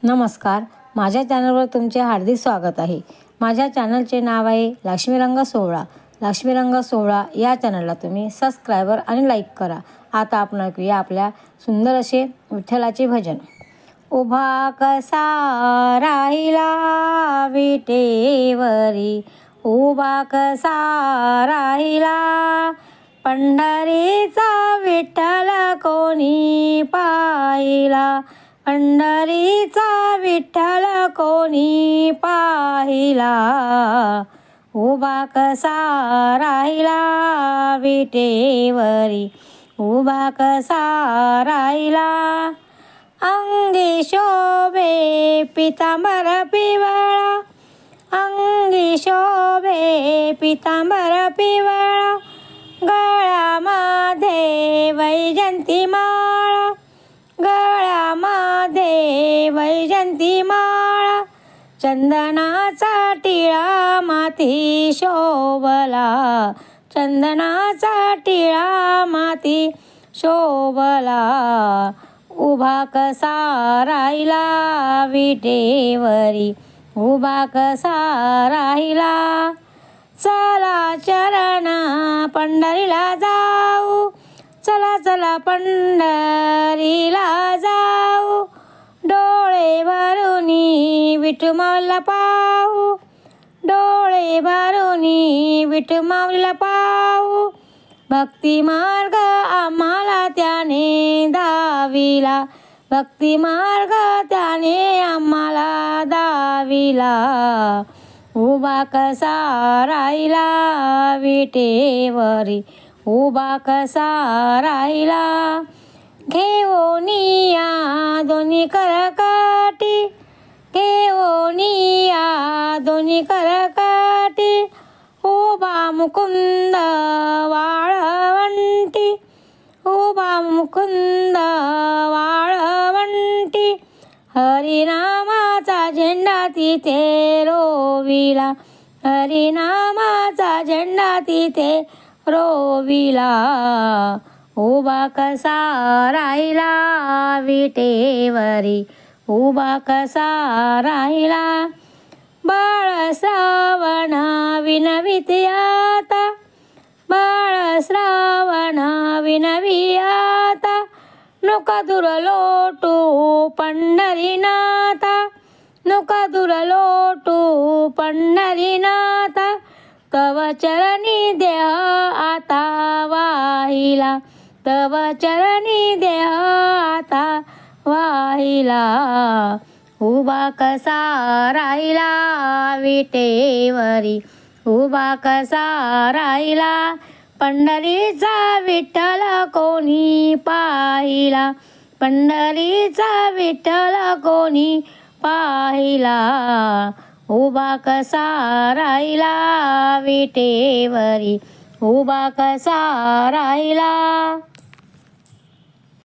नमस्कार, माझ्या चॅनलवर तुमचे हार्दिक स्वागत आहे। माझ्या चॅनलचे नाव आहे लक्ष्मीरंग सोहळा। लक्ष्मीरंग सोहळा या चॅनलला तुम्ही सबस्क्राइबर आणि लाईक करा। आता आपण ऐकूया आपल्या सुंदर असे विठ्ठलाचे भजन। उभा कसा राहिला विटेवरी, उभा कसा राहिला, पंढरीचा विठ्ठल कोणी पाहिला, पंढरीचा विठ्ठल कोणी पाहिला। उभा कसा राहिला विटेवरी, उभा कसा राहिला, अंगी शोभे पितांबर पिवळा, अंगी शोभे पितांबर पिवळा, गळ्यामध्ये वैजंती माळा, गळ्यामध्ये वैजंती माळा, चंदनाचा टिळा माती शोभला, चंदनाचा टिळा माती शोभला। उभा कसा राहिला विटेवरी, उभा कसा राहिला, चला चरण पंढरीला जाऊ, चला चला पंढरीला जाऊ, डोळे भरूनी विठुमाऊलीला पाहू, डोळे भरूनी विठुमाऊलीला पाहू, भक्ती मार्ग आम्हाला त्याने दाविला, भक्ती मार्ग त्याने आम्हाला दाविला। उभा कसा राहिला विटेवरी, उभा कसा राहिला, घेऊनिया दोन्ही करकाठी, घेऊनिया दोन्ही करकाठी, उभा मुकुंद वाळवंटी, उभा मुकुंद वाळवंटी, हरिनामाचा झेंडा तिथे रोविला, हरिनामाचा झेंडा तिथे रोविला। उभा कसा राहिला विटेवरी, उभा कसा राहिला, बाळ श्रावण विनविते आता, बाळ श्रावण विनवी आता, नका दूर लोटू पंढरीनाथा, नका दूर लोटू पंढरीनाथा, तव चरणी देह आता वाहिला, तव चरणी देह आता वाहिला। उभा कसा राहिला विटेवरी, उभा कसा राहिला, पंढरीचा विठ्ठल कोणी पाहिला, पंढरीचा विठ्ठल कोणी पाहिला। उभा कसा राहिला विटेवरी, उभा कसा राहिला।